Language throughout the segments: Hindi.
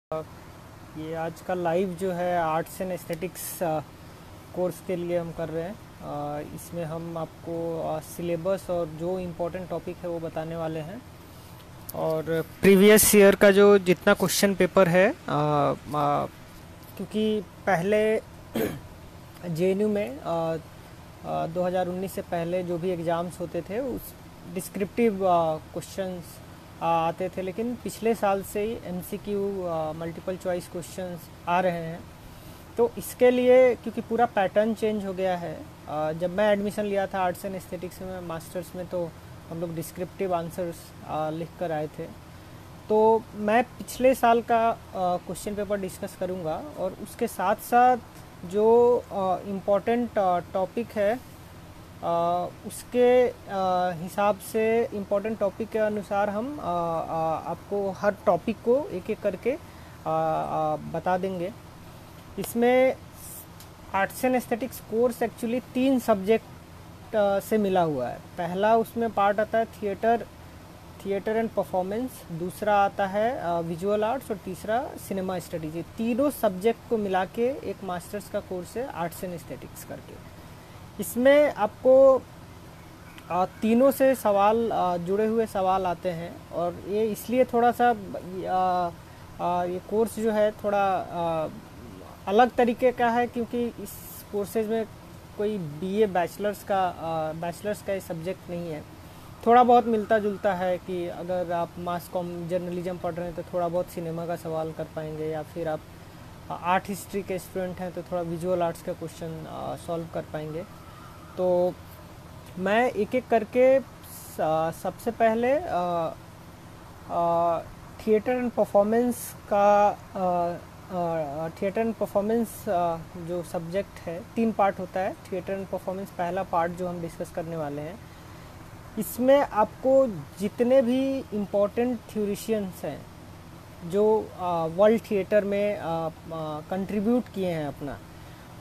ये आज का लाइव जो है आर्ट्स एंड एस्थेटिक्स कोर्स के लिए हम कर रहे हैं। इसमें हम आपको सिलेबस और जो इम्पोर्टेंट टॉपिक है वो बताने वाले हैं। और प्रीवियस ईयर का जो जितना क्वेश्चन पेपर है क्योंकि पहले जेएनयू में 2019 से पहले जो भी एग्ज़ाम्स होते थे उस डिस्क्रिप्टिव क्वेश्चंस आते थे, लेकिन पिछले साल से ही एमसीक्यू मल्टीपल चॉइस क्वेश्चंस आ रहे हैं। तो इसके लिए क्योंकि पूरा पैटर्न चेंज हो गया है, जब मैं एडमिशन लिया था आर्ट्स एंड एस्थेटिक्स में मास्टर्स में, तो हम लोग डिस्क्रिप्टिव आंसर्स लिख कर आए थे। तो मैं पिछले साल का क्वेश्चन पेपर डिस्कस करूंगा और उसके साथ साथ जो इम्पोर्टेंट टॉपिक है उसके हिसाब से इम्पोर्टेंट टॉपिक के अनुसार हम आपको हर टॉपिक को एक एक करके बता देंगे। इसमें arts and aesthetics course actually 3 subject से मिला हुआ है। पहला उसमें पार्ट आता है थिएटर एंड परफॉर्मेंस, दूसरा आता है विजुअल आर्ट्स और तीसरा सिनेमा स्टडीज। तीनों सब्जेक्ट को मिला के एक मास्टर्स का कोर्स है आर्ट्स एंड एस्थेटिक्स करके। इसमें आपको तीनों से सवाल जुड़े हुए सवाल आते हैं और ये इसलिए थोड़ा सा ये कोर्स जो है थोड़ा अलग तरीके का है, क्योंकि इस कोर्सेज में कोई बीए बैचलर्स का ये सब्जेक्ट नहीं है। थोड़ा बहुत मिलता जुलता है कि अगर आप मास कॉम जर्नलिज्म पढ़ रहे हैं तो थोड़ा बहुत सिनेमा का सवाल कर पाएंगे, या फिर आप आर्ट हिस्ट्री के स्टूडेंट हैं तो थोड़ा विजुअल आर्ट्स का क्वेश्चन सॉल्व कर पाएंगे। तो मैं एक एक करके सबसे पहले थिएटर एंड परफॉर्मेंस जो सब्जेक्ट है 3 पार्ट होता है। थिएटर एंड परफॉर्मेंस पहला पार्ट जो हम डिस्कस करने वाले हैं, इसमें आपको जितने भी इम्पोर्टेंट थ्योरिशियंस हैं जो वर्ल्ड थिएटर में कंट्रीब्यूट किए हैं अपना,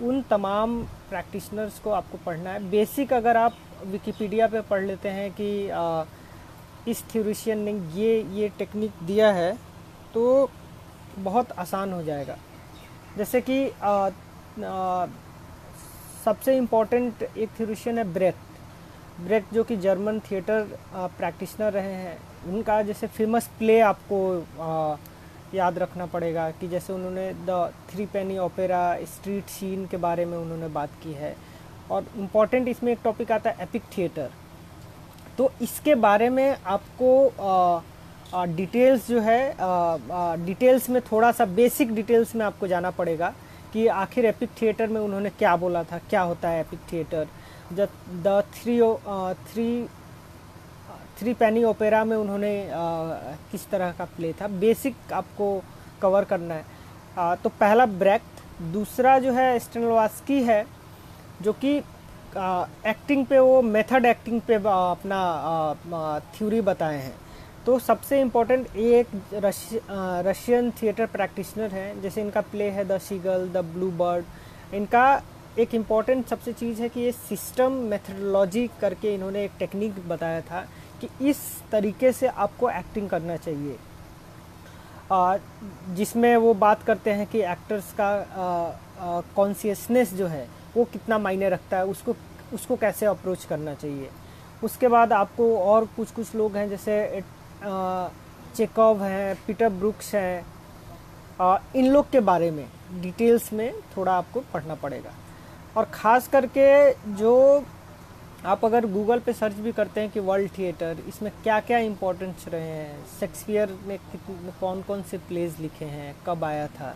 उन तमाम प्रैक्टिशनर्स को आपको पढ़ना है। बेसिक अगर आप विकिपीडिया पे पढ़ लेते हैं कि इस थ्योरिशियन ने ये टेक्निक दिया है तो बहुत आसान हो जाएगा। जैसे कि सबसे इम्पोर्टेंट एक थ्योरिशियन है ब्रेख्ट, जो कि जर्मन थिएटर प्रैक्टिशनर रहे हैं। उनका जैसे फेमस प्ले आपको याद रखना पड़ेगा कि जैसे उन्होंने the 3 penny opera street scene के बारे में उन्होंने बात की है। और इम्पॉर्टेंट इसमें एक टॉपिक आता है एपिक थिएटर। तो इसके बारे में आपको डिटेल्स जो है डिटेल्स में थोड़ा सा बेसिक डिटेल्स में आपको जाना पड़ेगा कि आखिर एपिक थिएटर में उन्होंने क्या बोला था, क्या होता है epic theatre. The 3 penny opera में उन्होंने किस तरह का प्ले था, बेसिक आपको कवर करना है। तो पहला ब्रेख्ट, दूसरा जो है स्टेनिस्लॉवस्की है, जो कि एक्टिंग पे वो मेथड एक्टिंग पे अपना थ्योरी बताए हैं। तो सबसे इम्पोर्टेंट एक रशियन थिएटर प्रैक्टिशनर हैं, जैसे इनका प्ले है the Seagull, the blue bird. इनका एक इम्पॉर्टेंट सबसे चीज़ है कि ये सिस्टम मेथडोलॉजी करके इन्होंने एक टेक्निक बताया था कि इस तरीके से आपको एक्टिंग करना चाहिए, जिसमें वो बात करते हैं कि एक्टर्स का कॉन्शियसनेस जो है वो कितना मायने रखता है, उसको कैसे अप्रोच करना चाहिए। उसके बाद आपको और कुछ लोग हैं, जैसे चेकॉव हैं, पीटर ब्रुक्स हैं, इन लोग के बारे में डिटेल्स में थोड़ा आपको पढ़ना पड़ेगा। और ख़ास करके जो आप अगर गूगल पे सर्च भी करते हैं कि वर्ल्ड थिएटर, इसमें क्या क्या इम्पोर्टेंस रहे हैं, शेक्सपियर ने कौन कौन से प्लेज लिखे हैं, कब आया था,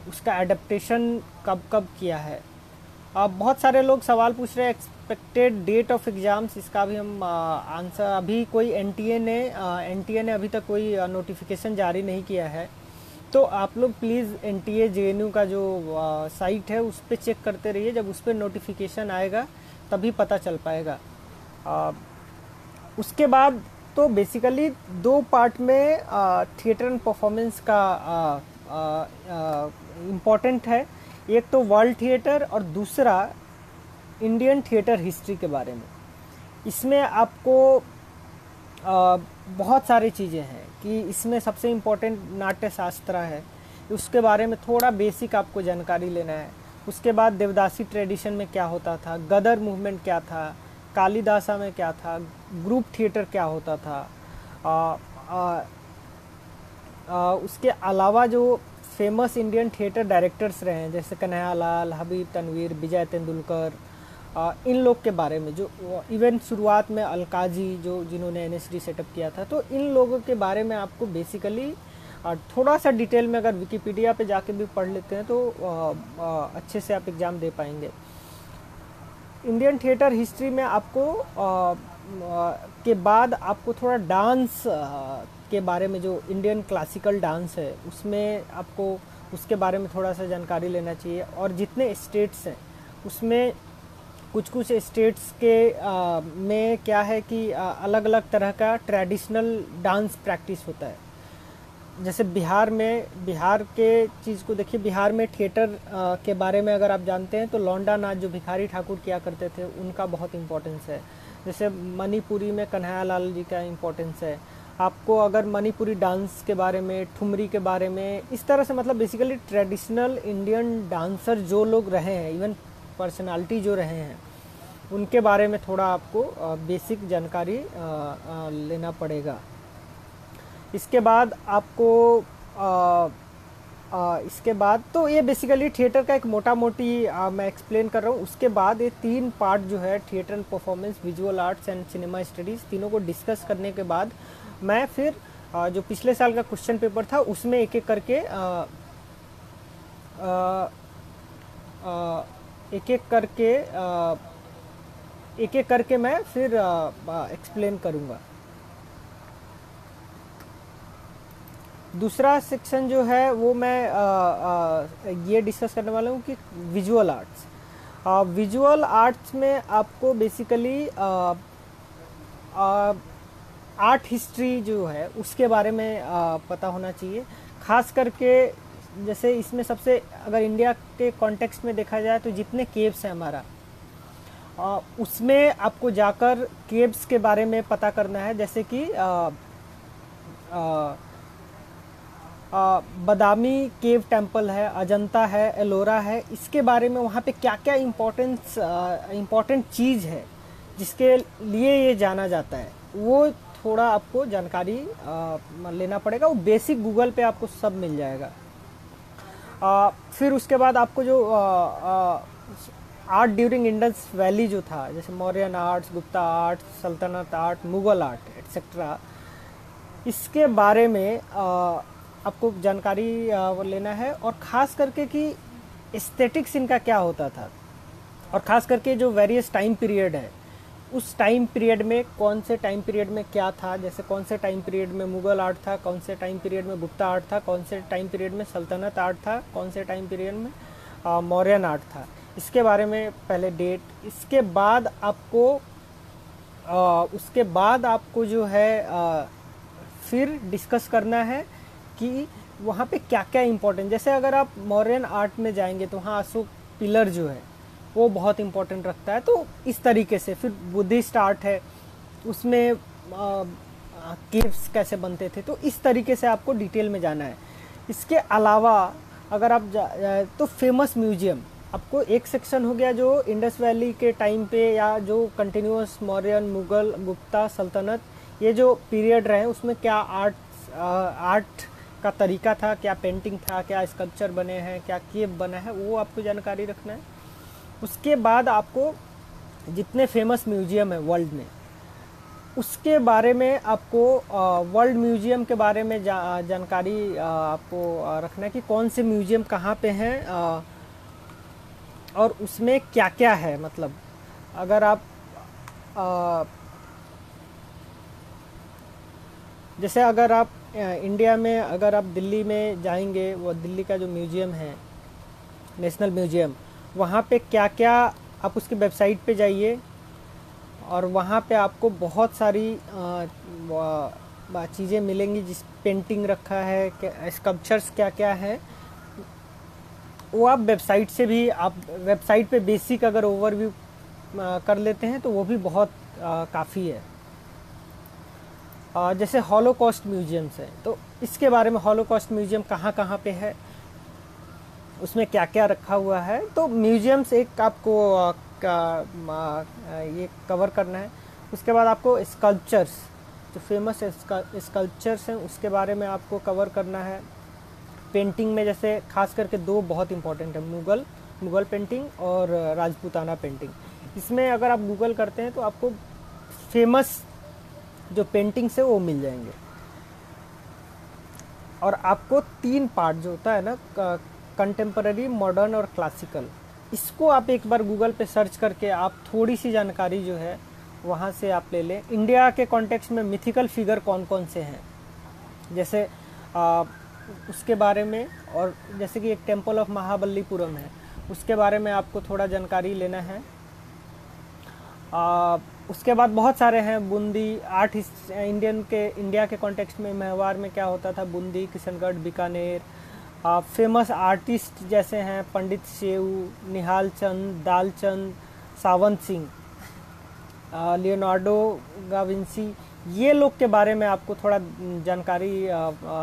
उसका एडेप्टेशन कब किया है। बहुत सारे लोग सवाल पूछ रहे हैं एक्सपेक्टेड डेट ऑफ एग्ज़ाम्स, इसका भी हम आंसर अभी कोई एनटीए ने अभी तक कोई नोटिफिकेशन जारी नहीं किया है। तो आप लोग प्लीज़ एनटीए जेएनयू का जो साइट है उस पर चेक करते रहिए। जब उस पर नोटिफिकेशन आएगा तभी पता चल पाएगा। उसके बाद तो बेसिकली 2 पार्ट में थिएटर एंड परफॉर्मेंस का इम्पोर्टेंट है। एक तो वर्ल्ड थिएटर और दूसरा इंडियन थिएटर हिस्ट्री के बारे में। इसमें आपको बहुत सारी चीज़ें हैं कि इसमें सबसे इम्पोर्टेंट नाट्य शास्त्र है, उसके बारे में थोड़ा बेसिक आपको जानकारी लेना है। उसके बाद देवदासी ट्रेडिशन में क्या होता था, गदर मूवमेंट क्या था, कालिदासा में क्या था, ग्रुप थिएटर क्या होता था, आ, आ, उसके अलावा जो फेमस इंडियन थिएटर डायरेक्टर्स रहे हैं जैसे कन्हैयालाल, हबीब तनवीर, विजय तेंदुलकर, इन लोग के बारे में, जो इवन शुरुआत में अलकाजी जो जिन्होंने एनएसडी सेटअप किया था, तो इन लोगों के बारे में आपको बेसिकली थोड़ा सा डिटेल में अगर विकिपीडिया पे जाके भी पढ़ लेते हैं तो अच्छे से आप एग्ज़ाम दे पाएंगे। इंडियन थिएटर हिस्ट्री में आपको के बाद आपको थोड़ा डांस के बारे में, जो इंडियन क्लासिकल डांस है उसमें आपको उसके बारे में थोड़ा सा जानकारी लेना चाहिए। और जितने स्टेट्स हैं उसमें कुछ कुछ स्टेट्स के में क्या है कि अलग अलग तरह का ट्रेडिशनल डांस प्रैक्टिस होता है। जैसे बिहार में, बिहार के चीज़ को देखिए, बिहार में थिएटर के बारे में अगर आप जानते हैं तो लौंडा नाच जो भिखारी ठाकुर किया करते थे उनका बहुत इम्पोर्टेंस है। जैसे मणिपुरी में कन्हैयालाल जी का इम्पोर्टेंस है। आपको अगर मणिपुरी डांस के बारे में, ठुमरी के बारे में, इस तरह से मतलब बेसिकली ट्रेडिशनल इंडियन डांसर जो लोग रहे हैं, इवन पर्सनालिटी जो रहे हैं, उनके बारे में थोड़ा आपको बेसिक जानकारी लेना पड़ेगा। इसके बाद आपको इसके बाद तो ये बेसिकली थिएटर का एक मोटा मोटी मैं एक्सप्लेन कर रहा हूँ। उसके बाद ये 3 पार्ट जो है, theatre performance, visual arts and cinema studies, तीनों को डिस्कस करने के बाद मैं फिर जो पिछले साल का क्वेश्चन पेपर था उसमें एक एक करके एक एक करके मैं फिर एक्सप्लेन करूँगा। दूसरा सेक्शन जो है वो मैं ये डिस्कस करने वाला हूँ कि विजुअल आर्ट्स। विजुअल आर्ट्स में आपको बेसिकली आर्ट हिस्ट्री जो है उसके बारे में पता होना चाहिए। खास करके जैसे इसमें सबसे, अगर इंडिया के कॉन्टेक्स्ट में देखा जाए तो जितने केव्स हैं हमारा, उसमें आपको जाकर केव्स के बारे में पता करना है। जैसे कि बदामी केव टेम्पल है, अजंता है, एलोरा है, इसके बारे में वहाँ पे क्या क्या इम्पोर्टेंट चीज़ है जिसके लिए ये जाना जाता है, वो थोड़ा आपको जानकारी लेना पड़ेगा। वो बेसिक गूगल पे आपको सब मिल जाएगा। फिर उसके बाद आपको जो आर्ट ड्यूरिंग इंडस वैली जो था, जैसे मौर्यन आर्ट्स, गुप्ता आर्ट्स, सल्तनत आर्ट, मुगल आर्ट एट्सेट्रा, इसके बारे में आपको जानकारी लेना है। और ख़ास करके कि एस्थेटिक्स इनका क्या होता था, और ख़ास करके जो वेरियस टाइम पीरियड है, उस टाइम पीरियड में कौन से टाइम पीरियड में क्या था, जैसे कौन से टाइम पीरियड में मुगल आर्ट था, कौन से टाइम पीरियड में गुप्ता आर्ट था, कौन से टाइम पीरियड में सल्तनत आर्ट था, कौन से टाइम पीरियड में मौर्यन आर्ट था, इसके बारे में पहले डेट। इसके बाद आपको जो है फिर डिस्कस करना है कि वहाँ पे क्या क्या इम्पोर्टेंट, जैसे अगर आप मौर्यन आर्ट में जाएंगे तो वहाँ अशोक पिलर जो है वो बहुत इम्पोर्टेंट रखता है। तो इस तरीके से फिर बुद्धिस्ट आर्ट है, उसमें केव्स कैसे बनते थे, तो इस तरीके से आपको डिटेल में जाना है। इसके अलावा अगर आप तो फेमस म्यूजियम, आपको एक सेक्शन हो गया जो इंडस वैली के टाइम पे या जो कंटिन्यूअस मौर्यन, मुगल, गुप्ता, सल्तनत, ये जो पीरियड रहे उसमें क्या आर्ट का तरीका था, क्या पेंटिंग था, क्या स्कल्पचर बने हैं, क्या केव बना है, वो आपको जानकारी रखना है। उसके बाद आपको जितने फेमस म्यूजियम है वर्ल्ड में, उसके बारे में आपको वर्ल्ड म्यूजियम के बारे में जानकारी आपको रखना है कि कौन से म्यूजियम कहाँ पे हैं और उसमें क्या क्या है। मतलब अगर आप जैसे अगर आप इंडिया में, अगर आप दिल्ली में जाएंगे, वो दिल्ली का जो म्यूजियम है, नेशनल म्यूजियम, वहाँ पे क्या क्या, आप उसकी वेबसाइट पे जाइए और वहाँ पे आपको बहुत सारी चीज़ें मिलेंगी, जिस पेंटिंग रखा है, स्कल्पचर्स क्या क्या है, वो आप वेबसाइट से भी, आप वेबसाइट पे बेसिक अगर ओवरव्यू कर लेते हैं तो वो भी बहुत काफ़ी है। जैसे हॉलोकॉस्ट म्यूजियम्स है, तो इसके बारे में हॉलोकॉस्ट म्यूजियम कहाँ कहाँ पे है, उसमें क्या क्या रखा हुआ है। तो म्यूजियम्स एक आपको ये कवर करना है। उसके बाद आपको स्कल्पचर्स, जो फेमस स्कल्पचर्स हैं उसके बारे में आपको कवर करना है। पेंटिंग में जैसे खास करके दो बहुत इंपॉर्टेंट है, मुगल पेंटिंग और राजपूताना पेंटिंग। इसमें अगर आप गूगल करते हैं तो आपको फेमस जो पेंटिंग्स है वो मिल जाएंगे। और आपको 3 पार्ट जो होता है ना, कंटेम्पररी, मॉडर्न और क्लासिकल, इसको आप एक बार गूगल पे सर्च करके आप थोड़ी सी जानकारी जो है वहाँ से आप ले लें। इंडिया के कॉन्टेक्स्ट में मिथिकल फिगर कौन कौन से हैं, जैसे उसके बारे में, और जैसे कि एक टेम्पल ऑफ महाबलीपुरम है, उसके बारे में आपको थोड़ा जानकारी लेना है। उसके बाद बहुत सारे हैं, बूंदी आर्ट इंडिया के कॉन्टेक्स्ट में मेवाड़ में क्या होता था, बूंदी, किशनगढ़, बीकानेर। फेमस आर्टिस्ट जैसे हैं पंडित शेऊ, निहाल चंद, दालचंद, सावंत सिंह, लियोनार्डो गाविंसी, ये लोग के बारे में आपको थोड़ा जानकारी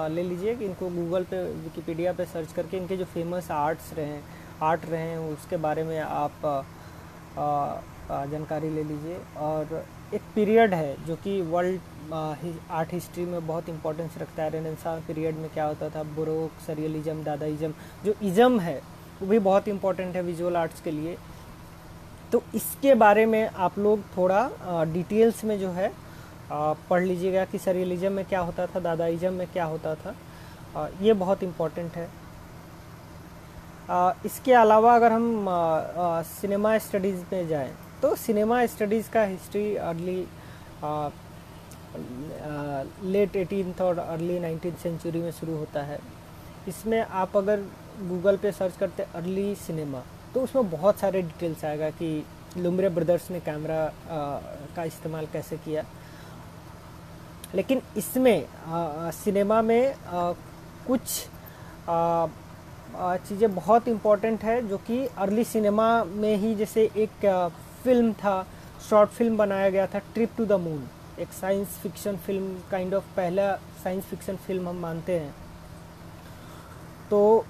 ले लीजिए कि इनको गूगल पे, विकिपीडिया पे सर्च करके इनके जो फेमस आर्ट रहे हैं उसके बारे में आप जानकारी ले लीजिए। और एक पीरियड है जो कि वर्ल्ड आर्ट हिस्ट्री में बहुत इंपॉर्टेंस रखता है, रेनेसां पीरियड में क्या होता था, बुरोक, सरियलिज्म, दादाइज्म। जो इज्म है वो भी बहुत इंपॉर्टेंट है विजुअल आर्ट्स के लिए। तो इसके बारे में आप लोग थोड़ा डिटेल्स में जो है पढ़ लीजिएगा कि सरियलिज्म में क्या होता था, दादाइज्म में क्या होता था। ये बहुत इम्पोर्टेंट है। इसके अलावा अगर हम सिनेमा स्टडीज़ में जाएं तो सिनेमा स्टडीज़ का हिस्ट्री अर्ली लेट 18th और अर्ली 19th सेंचुरी में शुरू होता है। इसमें आप अगर गूगल पे सर्च करते अर्ली सिनेमा तो उसमें बहुत सारे डिटेल्स आएगा कि लुम्रे ब्रदर्स ने कैमरा का इस्तेमाल कैसे किया। लेकिन इसमें सिनेमा में कुछ चीज़ें बहुत इम्पोर्टेंट है जो कि अर्ली सिनेमा में ही, जैसे एक फिल्म था, शॉर्ट फिल्म बनाया गया था, ट्रिप टू द मून, एक science fiction film, kind of पहला साइंस फिक्शन फिल्म हम मानते हैं। तो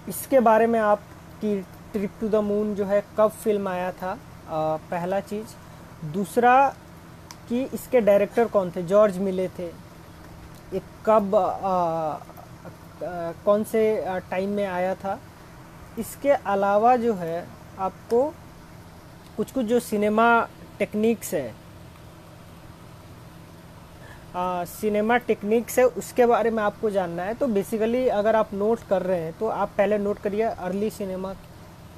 इसके बारे में आप कि ट्रिप टू द मून जो है कब फिल्म आया था, पहला चीज़। दूसरा कि इसके डायरेक्टर कौन थे, जॉर्ज मिले थे, ये कब कौन से टाइम में आया था। इसके अलावा जो है आपको कुछ कुछ जो सिनेमा टेक्निक्स है, उसके बारे में आपको जानना है। तो बेसिकली अगर आप नोट कर रहे हैं तो आप पहले नोट करिए अर्ली सिनेमा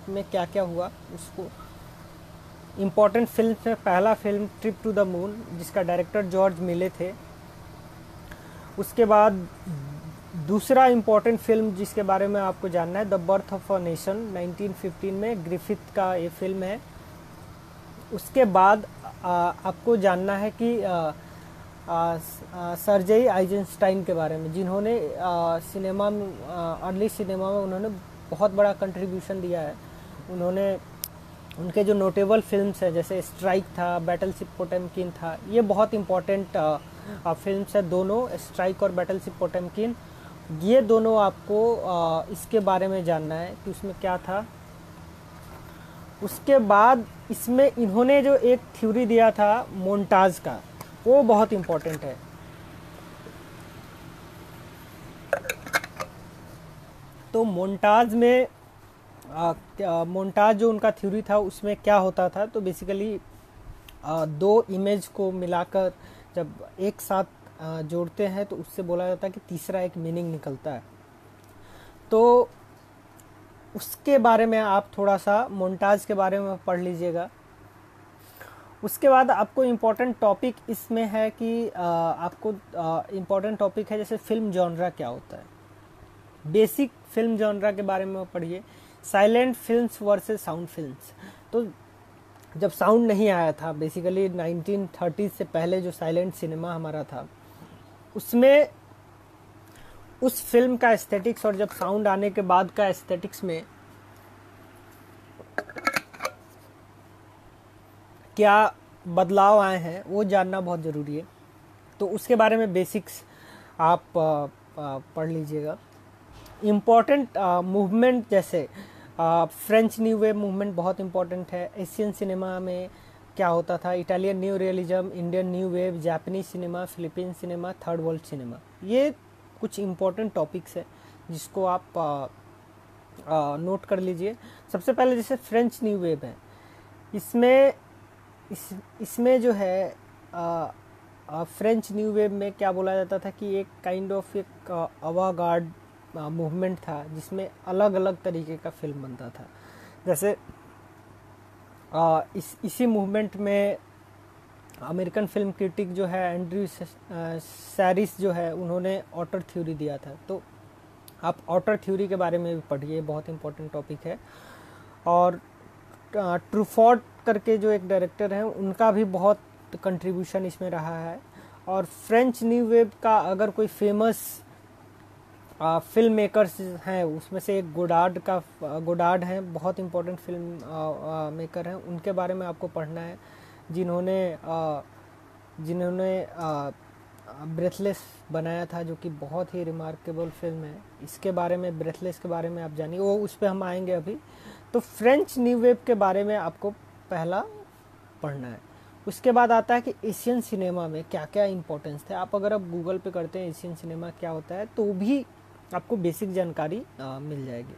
में क्या क्या हुआ उसको। इम्पॉर्टेंट फिल्म में पहला film trip to the moon, जिसका डायरेक्टर जॉर्ज मिले थे। उसके बाद दूसरा इम्पॉर्टेंट फिल्म जिसके बारे में आपको जानना है, the birth of a nation, 1915 में ग्रिफिथ का ये फिल्म है। उसके बाद आपको जानना है कि सर्जेई आइजनस्टाइन के बारे में, जिन्होंने सिनेमा में, अर्ली सिनेमा में उन्होंने बहुत बड़ा कंट्रीब्यूशन दिया है। उनके जो नोटेबल फिल्म्स हैं जैसे स्ट्राइक था, बैटलशिप पोटेमकिन था, ये बहुत इम्पोर्टेंट फिल्म्स है दोनों, स्ट्राइक और बैटलशिप पोटेमकिन। ये दोनों आपको इसके बारे में जानना है कि उसमें क्या था। उसके बाद इसमें इन्होंने जो एक थ्योरी दिया था मोन्टाज का, वो बहुत इम्पोर्टेंट है। तो मोन्टाज में मोन्टाज जो उनका थ्योरी था उसमें क्या होता था, तो बेसिकली दो इमेज को मिलाकर जब एक साथ जोड़ते हैं तो उससे बोला जाता है कि तीसरा एक मीनिंग निकलता है। तो उसके बारे में आप थोड़ा सा मोन्टाज के बारे में पढ़ लीजिएगा। उसके बाद आपको इम्पोर्टेंट टॉपिक इसमें है कि आपको इम्पोर्टेंट टॉपिक है जैसे फिल्म जॉनरा क्या होता है, बेसिक फिल्म जॉनरा के बारे में पढ़िए। Silent films versus sound films, तो जब साउंड नहीं आया था, बेसिकली 1930 से पहले जो साइलेंट सिनेमा हमारा था, उसमें उस फिल्म का एस्थेटिक्स और जब साउंड आने के बाद का एस्थेटिक्स में क्या बदलाव आए हैं वो जानना बहुत ज़रूरी है। तो उसके बारे में बेसिक्स आप पढ़ लीजिएगा। इम्पॉर्टेंट मूवमेंट जैसे फ्रेंच न्यू वेव मूवमेंट बहुत इम्पॉर्टेंट है। एशियन सिनेमा में क्या होता था, Italian new realism, Indian new wave, Japanese cinema, Philippine cinema, third world cinema, ये कुछ इम्पोर्टेंट टॉपिक्स है जिसको आप नोट कर लीजिए। सबसे पहले जैसे फ्रेंच न्यू वेव है, इसमें जो है फ्रेंच न्यू वेव में क्या बोला जाता था कि एक काइंड ऑफ एक अवागार्ड मूवमेंट था जिसमें अलग अलग तरीके का फिल्म बनता था। जैसे इसी मूवमेंट में अमेरिकन फिल्म क्रिटिक जो है एंड्रयू सैरिस जो है, उन्होंने ऑटर थ्योरी दिया था। तो आप ऑटर थ्योरी के बारे में भी पढ़िए, बहुत इंपॉर्टेंट टॉपिक है। और ट्रूफोर्ड करके जो एक डायरेक्टर हैं, उनका भी बहुत कंट्रीब्यूशन इसमें रहा है। और फ्रेंच न्यू वेव का अगर कोई फेमस फिल्म मेकर्स हैं, उसमें से एक गोडार्ड हैं, बहुत इंपॉर्टेंट फिल्म मेकर हैं। उनके बारे में आपको पढ़ना है, जिन्होंने ब्रेथलेस बनाया था, जो कि बहुत ही रिमार्केबल फिल्म है। इसके बारे में, ब्रेथलेस के बारे में आप जानिए, वो उस पर हम आएंगे अभी। तो फ्रेंच न्यू वेव के बारे में आपको पहला पढ़ना है। उसके बाद आता है कि एशियन सिनेमा में क्या क्या इंपॉर्टेंस थे। आप अगर आप गूगल पे करते हैं एशियन सिनेमा क्या होता है, तो भी आपको बेसिक जानकारी मिल जाएगी।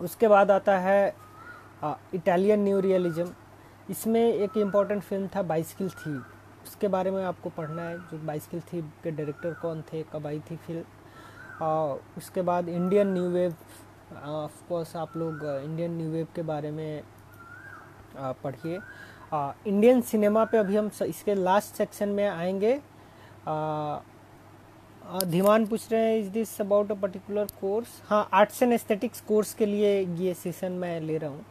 उसके बाद आता है इटालियन न्यू रियलिज्म। इसमें एक इम्पॉर्टेंट फिल्म था बाइसिकल थीव, उसके बारे में आपको पढ़ना है, जो बाइसिकल थीव के डायरेक्टर कौन थे, कब आई थी फिल्म। उसके बाद Indian new wave, of course आप लोग इंडियन न्यू वेव के बारे में पढ़िए। इंडियन सिनेमा पे अभी हम इसके लास्ट सेक्शन में आएंगे। धीमान पूछ रहे हैं, is this about a particular course? हाँ, आर्ट्स एंड एस्थेटिक्स कोर्स के लिए ये सेशन मैं ले रहा हूँ।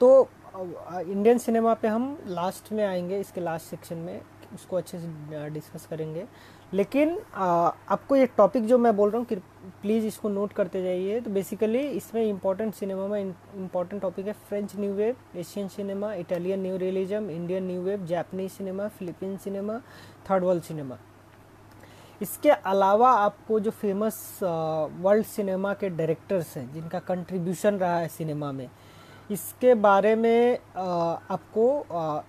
तो इंडियन सिनेमा पे हम लास्ट में आएंगे, इसके लास्ट सेक्शन में उसको अच्छे से डिस्कस करेंगे। लेकिन आपको ये टॉपिक जो मैं बोल रहा हूँ कि प्लीज़ इसको नोट करते जाइए। तो बेसिकली इसमें इम्पॉर्टेंट सिनेमा में इम्पॉर्टेंट टॉपिक है French new wave, Asian cinema, Italian new realism, Indian new wave, Japanese cinema, Philippine cinema, third world cinema. इसके अलावा आपको जो फेमस वर्ल्ड सिनेमा के डायरेक्टर्स हैं, जिनका कंट्रीब्यूशन रहा है सिनेमा में, इसके बारे में आपको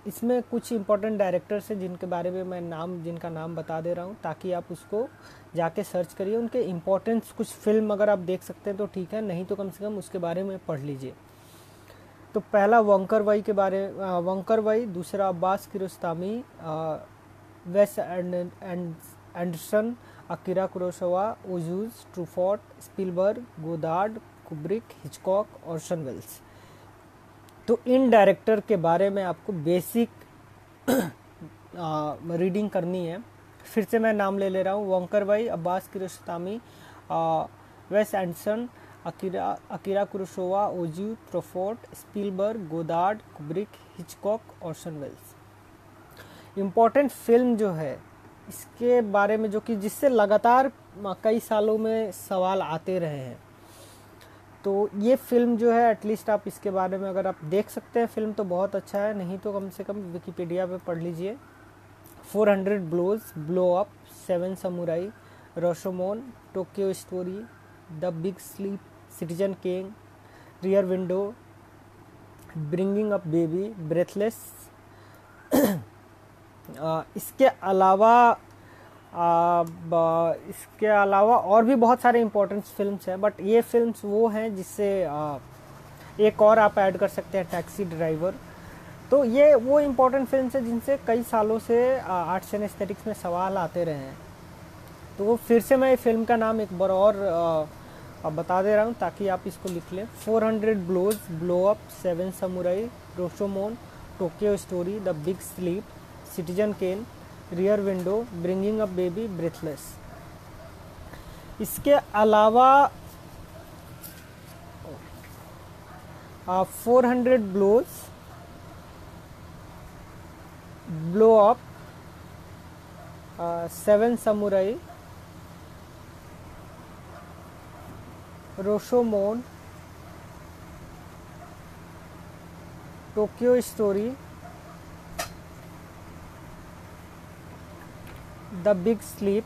इसमें कुछ इम्पोर्टेंट डायरेक्टर्स हैं जिनके बारे में मैं जिनका नाम बता दे रहा हूँ, ताकि आप उसको जाके सर्च करिए। उनके इम्पोर्टेंस, कुछ फिल्म अगर आप देख सकते हैं तो ठीक है, नहीं तो कम से कम उसके बारे में पढ़ लीजिए। तो पहला वंकर वाई के बारे में, वंकर वाई। दूसरा Abbas Kiarostami, Wes Anderson, Akira Kurosawa, Ozu's, Truffaut, Spielberg, Godard, Kubrick, Hitchcock, Orson Welles. तो इन डायरेक्टर के बारे में आपको बेसिक रीडिंग करनी है। फिर से मैं नाम ले रहा हूँ, वंकर Y, Abbas Kiarostami, Wes Anderson, Akira Kurosawa, Ozu, Truffaut, Spielberg, Godard, Kubrick, Hitchcock, Orson Welles. Important film जो है इसके बारे में, जो कि जिससे लगातार कई सालों में सवाल आते रहे हैं, तो ये फिल्म जो है एटलीस्ट आप इसके बारे में अगर आप देख सकते हैं फिल्म तो बहुत अच्छा है, नहीं तो कम से कम विकिपीडिया पे पढ़ लीजिए। 400 blows, blow up, 7 samurai, Rashomon, Tokyo story, the big sleep, citizen Kane, rear window, bringing up baby, breathless. इसके अलावा और भी बहुत सारे इम्पोर्टेंट फिल्म्स हैं, बट ये फिल्म्स वो हैं जिससे एक और आप ऐड कर सकते हैं, टैक्सी ड्राइवर। तो ये वो इम्पोर्टेंट फिल्म्स हैं जिनसे कई सालों से आर्ट्स एंड एस्थेटिक्स में सवाल आते रहे हैं। तो फिर से मैं फिल्म का नाम एक बार और बता दे रहा हूँ ताकि आप इसको लिख लें। 400 blows, blow up, 7 samurai, Rashomon, Tokyo story, the big sleep, citizen Kane, rear window, bringing up baby, breathless. इसके अलावा 400 blows, blow up, 7 samurai, Rashomon, Tokyo story, the big sleep,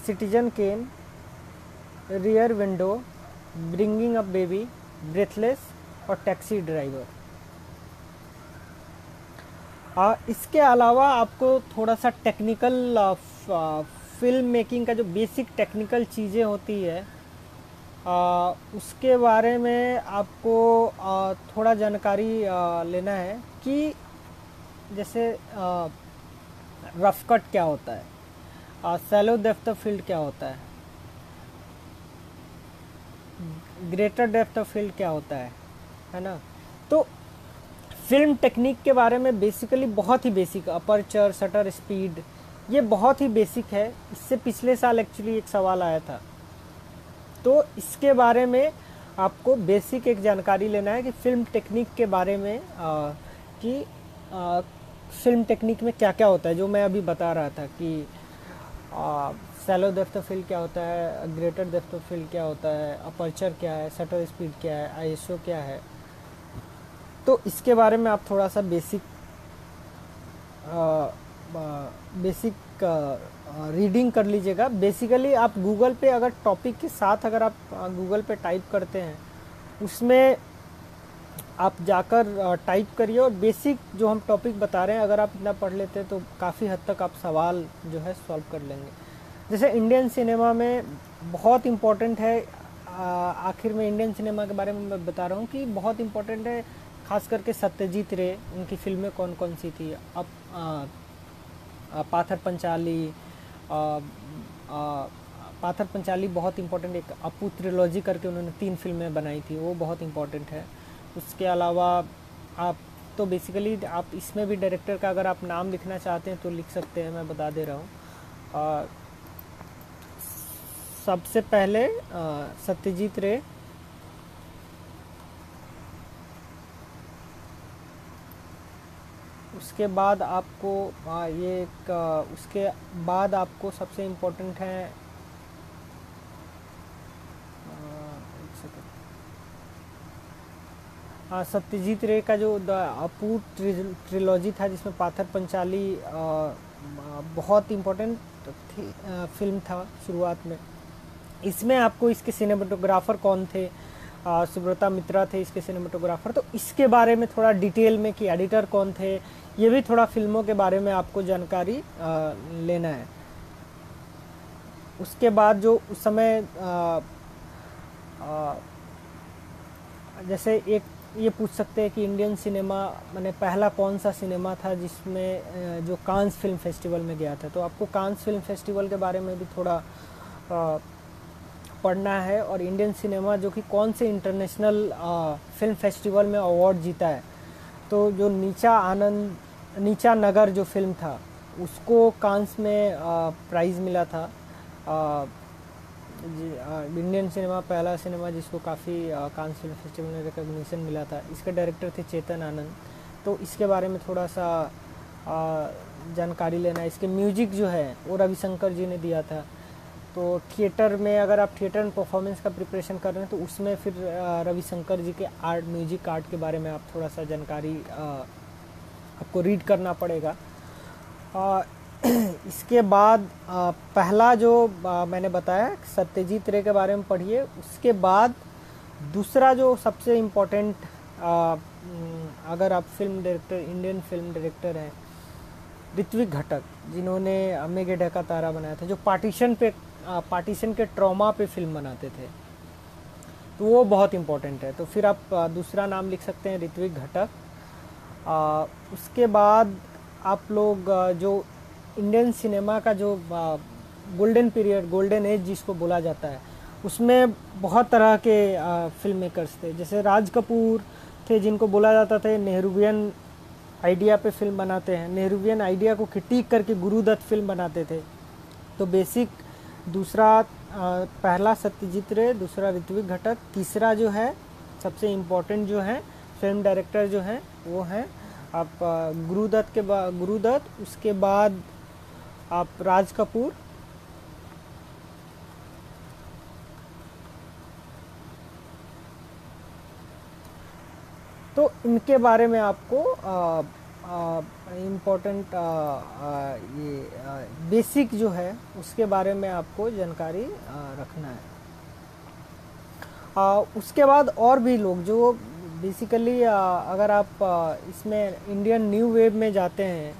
citizen Kane, rear window, bringing up baby, breathless और टैक्सी ड्राइवर। इसके अलावा आपको थोड़ा सा टेक्निकल फिल्म मेकिंग का जो बेसिक टेक्निकल चीज़ें होती है उसके बारे में आपको थोड़ा जानकारी लेना है कि जैसे रफ कट क्या होता है, शैलो डेप्थ ऑफ फील्ड क्या होता है, ग्रेटर डेप्थ ऑफ फील्ड क्या होता है ना। तो फिल्म टेक्निक के बारे में बेसिकली बहुत ही बेसिक, अपर्चर, शटर स्पीड, ये बहुत ही बेसिक है। इससे पिछले साल एक्चुअली एक सवाल आया था, तो इसके बारे में आपको बेसिक एक जानकारी लेना है कि फिल्म टेक्निक के बारे में कि फिल्म टेक्निक में क्या क्या होता है, जो मैं अभी बता रहा था कि शैलो डेप्थ ऑफ फील्ड क्या होता है, ग्रेटर डेप्थ ऑफ फील्ड क्या होता है, अपर्चर क्या है, शटर स्पीड क्या है, आईएसओ क्या है। तो इसके बारे में आप थोड़ा सा बेसिक रीडिंग कर लीजिएगा। बेसिकली आप गूगल पे अगर टॉपिक के साथ अगर आप गूगल पे टाइप करते हैं, उसमें आप जाकर टाइप करिए और बेसिक जो हम टॉपिक बता रहे हैं अगर आप इतना पढ़ लेते हैं तो काफ़ी हद तक आप सवाल जो है सॉल्व कर लेंगे। जैसे इंडियन सिनेमा में बहुत इम्पोर्टेंट है, आखिर में इंडियन सिनेमा के बारे में मैं बता रहा हूँ कि बहुत इम्पोर्टेंट है, खास करके सत्यजीत रे, उनकी फिल्में कौन कौन सी थी। अब पाथर पंचाली, पाथर पंचाली बहुत इम्पोर्टेंट, एक अपू ट्रिलॉजी करके उन्होंने 3 फिल्में बनाई थी, वो बहुत इम्पोर्टेंट है। उसके अलावा आप तो बेसिकली आप इसमें भी डायरेक्टर का अगर आप नाम लिखना चाहते हैं तो लिख सकते हैं, मैं बता दे रहा हूँ। सबसे पहले सत्यजीत रे, उसके बाद आपको ये एक उसके बाद आपको सबसे इम्पोर्टेंट है, एक सेकंड, सत्यजीत रे का जो द अपू ट्रिलॉजी था जिसमें पाथर पंचाली बहुत इम्पोर्टेंट फिल्म था शुरुआत में। इसमें आपको इसके सिनेमेटोग्राफर कौन थे, सुब्रता मित्रा थे इसके सिनेमेटोग्राफर। तो इसके बारे में थोड़ा डिटेल में कि एडिटर कौन थे, ये भी थोड़ा फिल्मों के बारे में आपको जानकारी लेना है। उसके बाद जो उस समय जैसे एक ये पूछ सकते हैं कि इंडियन सिनेमा मैंने पहला कौन सा सिनेमा था जिसमें जो कांस फिल्म फेस्टिवल में गया था। तो आपको कांस फिल्म फेस्टिवल के बारे में भी थोड़ा पढ़ना है, और इंडियन सिनेमा जो कि कौन से इंटरनेशनल फिल्म फेस्टिवल में अवार्ड जीता है। तो जो नीचा नगर जो फिल्म था उसको कांस में प्राइज़ मिला था। इंडियन सिनेमा पहला सिनेमा जिसको काफ़ी कांस फिल्म फेस्टिवल में रिकॉग्निशन मिला था। इसके डायरेक्टर थे चेतन आनंद। तो इसके बारे में थोड़ा सा जानकारी लेना है। इसके म्यूजिक जो है वो रविशंकर जी ने दिया था। तो थिएटर में अगर आप थिएटर एंड परफॉर्मेंस का प्रिपरेशन कर रहे हैं तो उसमें फिर रविशंकर जी के म्यूजिक आर्ट के बारे में आप थोड़ा सा जानकारी आपको रीड करना पड़ेगा। इसके बाद पहला जो मैंने बताया सत्यजीत रे के बारे में पढ़िए। उसके बाद दूसरा जो सबसे इम्पोर्टेंट अगर आप film director, Indian film director हैं, ऋत्विक घटक, जिन्होंने मेघे ढका तारा बनाया था, जो पार्टीशन के ट्रॉमा पे फिल्म बनाते थे, तो वो बहुत इम्पोर्टेंट है। तो फिर आप दूसरा नाम लिख सकते हैं ऋत्विक घटक। उसके बाद आप लोग जो इंडियन सिनेमा का जो गोल्डन पीरियड, गोल्डन एज जिसको बोला जाता है, उसमें बहुत तरह के फिल्म मेकर्स थे। जैसे राज कपूर थे जिनको बोला जाता था नेहरूवियन आइडिया पे फिल्म बनाते हैं, नेहरूवियन आइडिया को क्रिटिक करके गुरुदत्त फिल्म बनाते थे। तो बेसिक दूसरा पहला सत्यजीत रे, दूसरा ऋत्विक घटक, तीसरा जो है सबसे इम्पोर्टेंट जो है फिल्म डायरेक्टर जो है वो हैं आप गुरुदत्त, उसके बाद आप राज कपूर, इनके बारे में आपको इम्पोर्टेंट ये बेसिक जो है उसके बारे में आपको जानकारी रखना है। उसके बाद और भी लोग जो बेसिकली अगर आप इसमें इंडियन न्यू वेव में जाते हैं,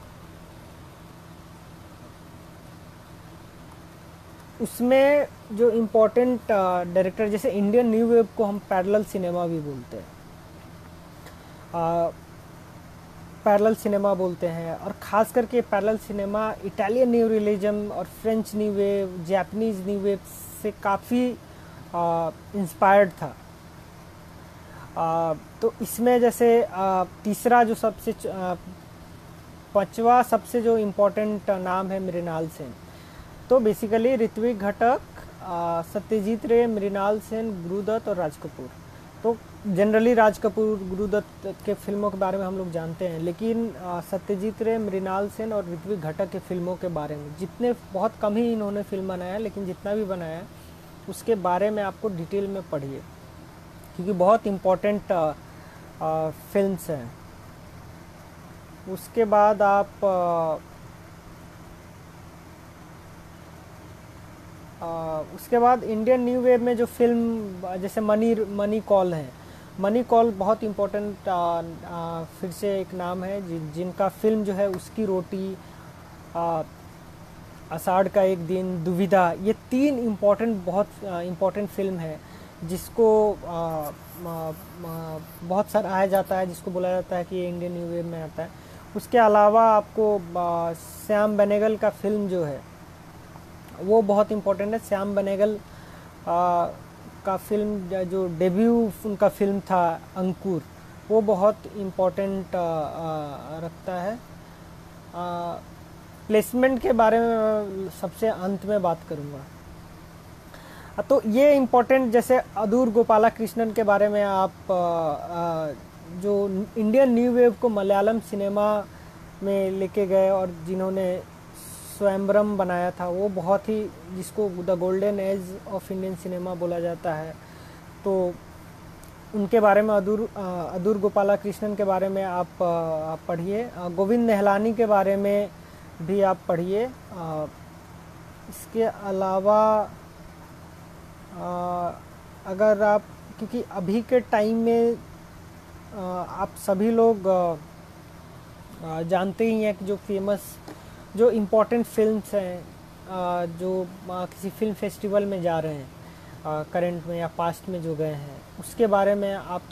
उसमें जो इम्पोर्टेंट डायरेक्टर, जैसे इंडियन न्यू वेव को हम पैरेलल सिनेमा भी बोलते हैं, पैरेलल सिनेमा बोलते हैं। और ख़ास करके parallel cinema Italian new realism और French new wave, Japanese new wave से काफ़ी इंस्पायर्ड था। तो इसमें जैसे तीसरा जो सबसे पांचवा सबसे जो इम्पोर्टेंट नाम है मृणाल सेन। तो बेसिकली ऋत्विक घटक, सत्यजीत रे, मृणाल सेन, गुरुदत्त और राज कपूर। तो जनरली राज कपूर, गुरुदत्त के फिल्मों के बारे में हम लोग जानते हैं, लेकिन सत्यजीत रे, मृणाल सेन और ऋत्विक घटक के फिल्मों के बारे में जितने, बहुत कम ही इन्होंने फिल्म बनाया, लेकिन जितना भी बनाया उसके बारे में आपको डिटेल में पढ़िए, क्योंकि बहुत इम्पोर्टेंट फिल्म्स हैं। उसके बाद आप उसके बाद इंडियन न्यू वेव में जो फिल्म जैसे मनी कॉल है, मनी कॉल बहुत इम्पोर्टेंट फिर से एक नाम है जिनका फिल्म जो है उसकी रोटी, आषाढ़ का एक दिन, दुविधा, ये तीन बहुत इम्पोर्टेंट फिल्म है जिसको बहुत सराहा जाता है, जिसको बोला जाता है कि ये इंडियन न्यू वेव में आता है। उसके अलावा आपको श्याम बेनेगल का फिल्म जो है वो बहुत इम्पोर्टेंट है। श्याम बेनेगल का फिल्म जो डेब्यू उनका फिल्म था अंकुर, वो बहुत इम्पोर्टेंट रखता है। प्लेसमेंट के बारे में सबसे अंत में बात करूँगा। तो ये इम्पोर्टेंट, जैसे अदूर गोपाला कृष्णन के बारे में आप जो इंडियन न्यू वेव को मलयालम सिनेमा में लेके गए और जिन्होंने स्वयंवरम बनाया था, वो बहुत ही, जिसको the golden age of Indian cinema बोला जाता है, तो उनके बारे में अदूर गोपाला कृष्णन के बारे में आप पढ़िए। गोविंद निहलानी के बारे में भी आप पढ़िए। इसके अलावा अगर आप, क्योंकि अभी के टाइम में आप सभी लोग जानते ही हैं कि जो फेमस, जो इम्पोर्टेंट फिल्म्स हैं जो किसी फिल्म फेस्टिवल में जा रहे हैं करंट में या पास्ट में जो गए हैं, उसके बारे में आप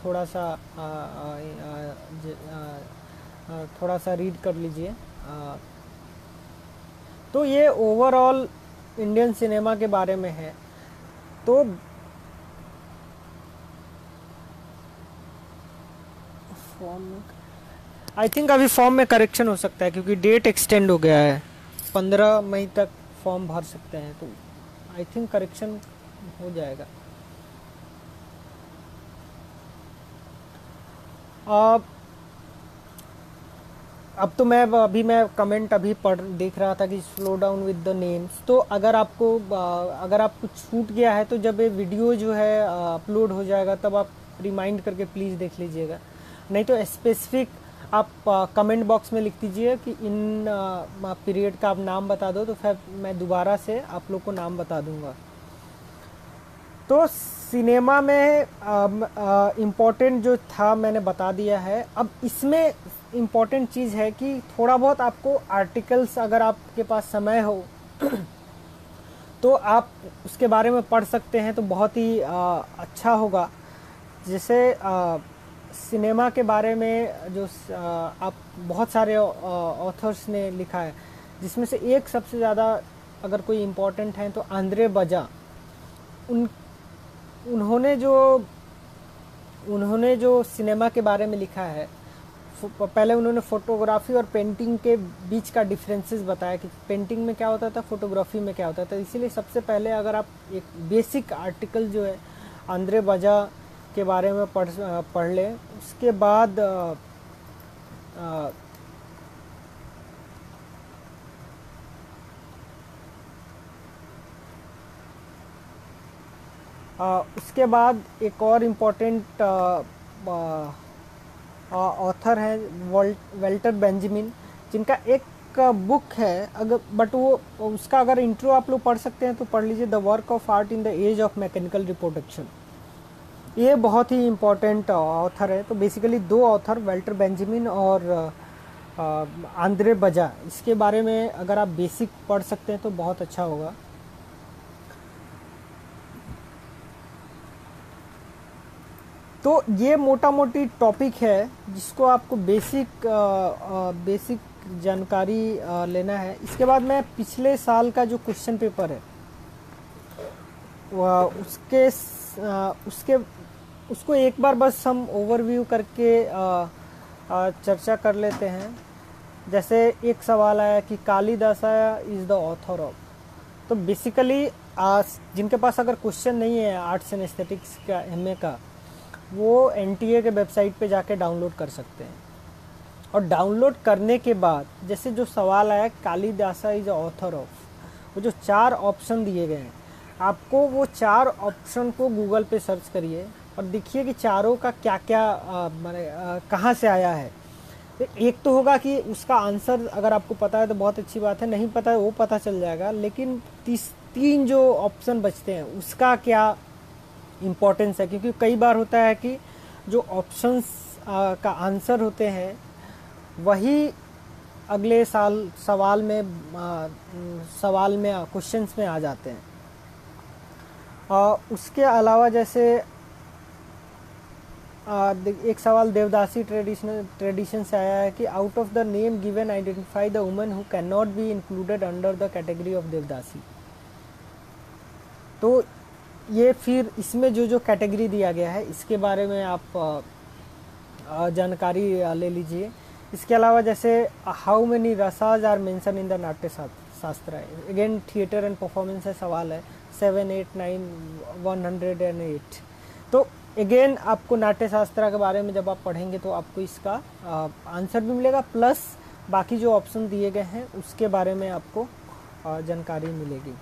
थोड़ा सा रीड कर लीजिए। तो ये ओवरऑल इंडियन सिनेमा के बारे में है। तो फॉर्म में आई थिंक अभी फॉर्म में करेक्शन हो सकता है, क्योंकि डेट एक्सटेंड हो गया है, 15 मई तक फॉर्म भर सकते हैं, तो आई थिंक करेक्शन हो जाएगा। अब तो मैं कमेंट देख रहा था कि slow down with the names. तो अगर आप कुछ छूट गया है तो जब ये वीडियो जो है अपलोड हो जाएगा तब आप रिमाइंड करके प्लीज़ देख लीजिएगा, नहीं तो स्पेसिफिक आप कमेंट बॉक्स में लिख दीजिए कि इन पीरियड का आप नाम बता दो, तो फिर मैं दोबारा से आप लोग को नाम बता दूंगा। तो सिनेमा में इम्पोर्टेंट जो था मैंने बता दिया है। अब इसमें इम्पोर्टेंट चीज़ है कि थोड़ा बहुत आपको आर्टिकल्स, अगर आपके पास समय हो तो आप उसके बारे में पढ़ सकते हैं, तो बहुत ही अच्छा होगा। जैसे सिनेमा के बारे में जो आप बहुत सारे ऑथर्स ने लिखा है, जिसमें से एक सबसे ज़्यादा अगर कोई इम्पोर्टेंट है तो आंद्रे बजा। उन्होंने जो सिनेमा के बारे में लिखा है, पहले उन्होंने फोटोग्राफी और पेंटिंग के बीच का डिफरेंसेस बताया कि पेंटिंग में क्या होता था, फोटोग्राफी में क्या होता था। इसीलिए सबसे पहले अगर आप एक बेसिक आर्टिकल जो है आंद्रे बजा के बारे में पढ़ लें, उसके बाद उसके बाद एक और इम्पोर्टेंट ऑथर हैं वेल्टर बेंजामिन, जिनका एक बुक है, अगर बट वो उसका अगर इंट्रो आप लोग पढ़ सकते हैं तो पढ़ लीजिए, the work of art in the age of mechanical reproduction. ये बहुत ही इम्पोर्टेंट ऑथर है। तो बेसिकली दो ऑथर, वेल्टर बेंजामिन और आंद्रे बजा, इसके बारे में अगर आप बेसिक पढ़ सकते हैं तो बहुत अच्छा होगा। तो ये मोटा मोटी टॉपिक है जिसको आपको बेसिक जानकारी लेना है। इसके बाद मैं पिछले साल का जो क्वेश्चन पेपर है उसके उसको एक बार बस हम ओवरव्यू करके चर्चा कर लेते हैं। जैसे एक सवाल आया कि Kalidasa is the author of. तो बेसिकली जिनके पास अगर क्वेश्चन नहीं है आर्ट्स एंड एस्थेटिक्स का एमए का, वो एनटीए के वेबसाइट पे जाके डाउनलोड कर सकते हैं। और डाउनलोड करने के बाद जैसे जो सवाल आया कालिदासा इज ऑथर ऑफ, वो जो 4 ऑप्शन दिए गए हैं, आपको वो 4 ऑप्शन को गूगल पे सर्च करिए और देखिए कि चारों का क्या क्या कहाँ से आया है। तो एक तो होगा कि उसका आंसर अगर आपको पता है तो बहुत अच्छी बात है, नहीं पता है वो पता चल जाएगा। लेकिन 3 जो ऑप्शन बचते हैं उसका क्या इम्पोर्टेंस है, क्योंकि कई बार होता है कि जो ऑप्शंस का आंसर होते हैं वही अगले साल सवाल में क्वेश्चंस में आ जाते हैं। उसके अलावा जैसे एक सवाल देवदासी ट्रेडिशन से आया है कि out of the name given identify the woman who can not be included under the category of devadasi. तो ये फिर इसमें जो कैटेगरी दिया गया है इसके बारे में आप जानकारी ले लीजिए। इसके अलावा जैसे how many rasas are mention in the Natya Shastra है, अगेन थिएटर एंड परफॉर्मेंस है, सवाल है 7, 8, 9, 108। तो अगेन आपको नाट्य शास्त्र के बारे में जब आप पढ़ेंगे तो आपको इसका आंसर भी मिलेगा, प्लस बाकी जो ऑप्शन दिए गए हैं उसके बारे में आपको जानकारी मिलेगी।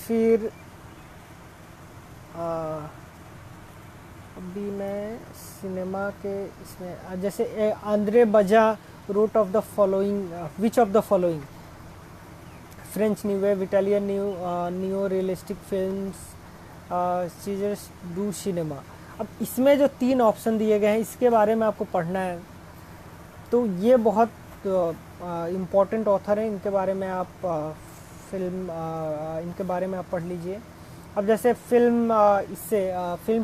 फिर अभी मैं सिनेमा के इसमें जैसे Andre Bazin wrote of the following, which of the following French new wave, Italian new realistic films, Cahiers du cinema. अब इसमें जो 3 ऑप्शन दिए गए हैं इसके बारे में आपको पढ़ना है। तो ये बहुत इम्पोर्टेंट ऑथर हैं, इनके बारे में आप इनके बारे में आप पढ़ लीजिए। अब जैसे फिल्म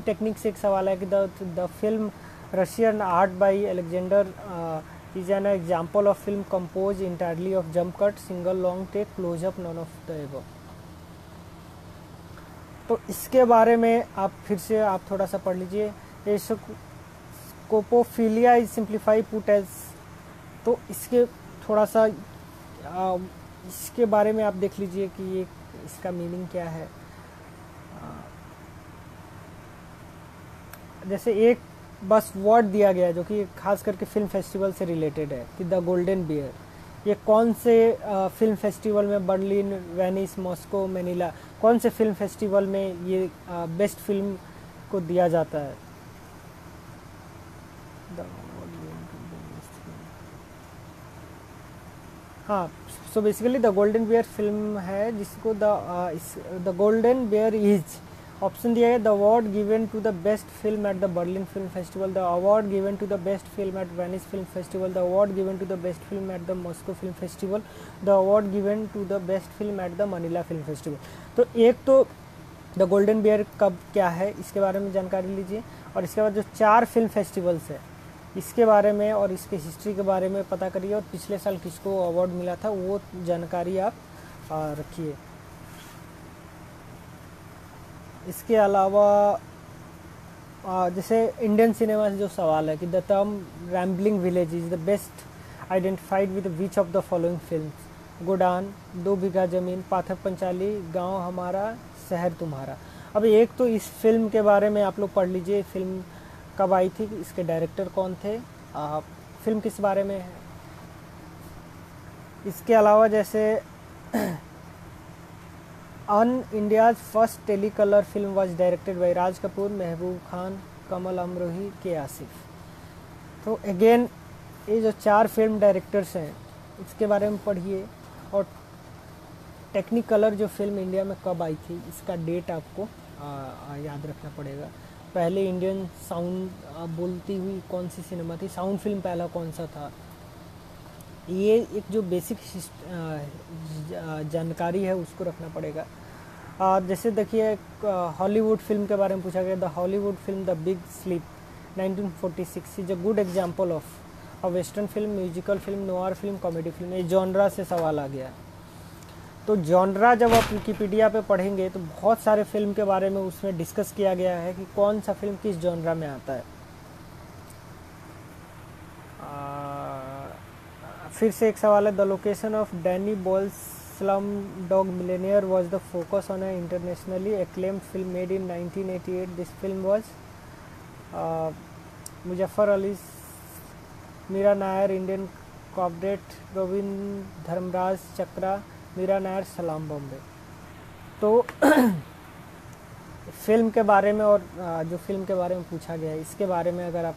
टेक्निक से एक सवाल है कि the film Russian art by Alexander is an example of film compose entirely of jump cut, single long take, closeup, none of the above. तो इसके बारे में आप फिर से आप थोड़ा सा पढ़ लीजिए। स्कोपोफिलिया इज सिंप्लीफाई पुट एज। तो इसके थोड़ा सा इसके बारे में आप देख लीजिए कि ये इसका मीनिंग क्या है। जैसे एक बस वर्ड दिया गया है जो कि खास करके फिल्म फेस्टिवल से रिलेटेड है कि द गोल्डन बियर, ये कौन से फिल्म फेस्टिवल में, बर्लिन, वेनिस, मॉस्को, मैनिला, कौन से फिल्म फेस्टिवल में ये बेस्ट फिल्म को दिया जाता है। हाँ, so basically the golden bear film है जिसको the golden bear is option दिया है the award given to the best film at the Berlin film festival, the award given to the best film at Venice film festival, the award given to the best film at the Moscow film festival, the award given to the best film at the Manila film festival. तो एक तो द गोल्डन बियर कब क्या है इसके बारे में जानकारी लीजिए, और इसके बाद जो 4 फिल्म फेस्टिवल्स है इसके बारे में और इसके हिस्ट्री के बारे में पता करिए, और पिछले साल किसको अवार्ड मिला था वो जानकारी आप रखिए। इसके अलावा जैसे इंडियन सिनेमा से जो सवाल है कि the term rambling village is the best identified with which of the following films, Godan, 2 Bigha Zameen, Pather Panchali, गांव हमारा, शहर तुम्हारा। अब एक तो इस फिल्म के बारे में आप लोग पढ़ लीजिए, फिल्म कब आई थी, इसके डायरेक्टर कौन थे, फिल्म किस बारे में है। इसके अलावा जैसे an India's first technicolor film was directed by Raj Kapoor, Mehboob Khan, कमल अमरोही, के आसिफ। तो अगेन ये जो 4 फिल्म डायरेक्टर्स हैं इसके बारे में पढ़िए, और टेक्निकलर जो फिल्म इंडिया में कब आई थी इसका डेट आपको याद रखना पड़ेगा। पहले इंडियन साउंड बोलती हुई कौन सी सिनेमा थी, साउंड फिल्म पहला कौन सा था, ये एक जो बेसिक जानकारी है उसको रखना पड़ेगा। जैसे देखिए हॉलीवुड फिल्म के बारे में पूछा गया, the Hollywood film the big sleep 1946 is a good example of a western film, musical film, noir film, comedy film. ये जॉनरा से सवाल आ गया। तो जॉनरा जब आप विकिपीडिया पे पढ़ेंगे तो बहुत सारे फिल्म के बारे में उसमें डिस्कस किया गया है कि कौन सा फिल्म किस जॉनरा में आता है। फिर से एक सवाल है, the location of Danny Boyle's slumdog millionaire was the focus on a internationally acclaimed film made in 1988। This film was Muzaffar Ali, Mira Nair, Indian corporate, Govind Dharmraj Chakra, Mira Nair, Salaam Bombay. तो फिल्म के बारे में और जो फिल्म के बारे में पूछा गया है इसके बारे में अगर आप,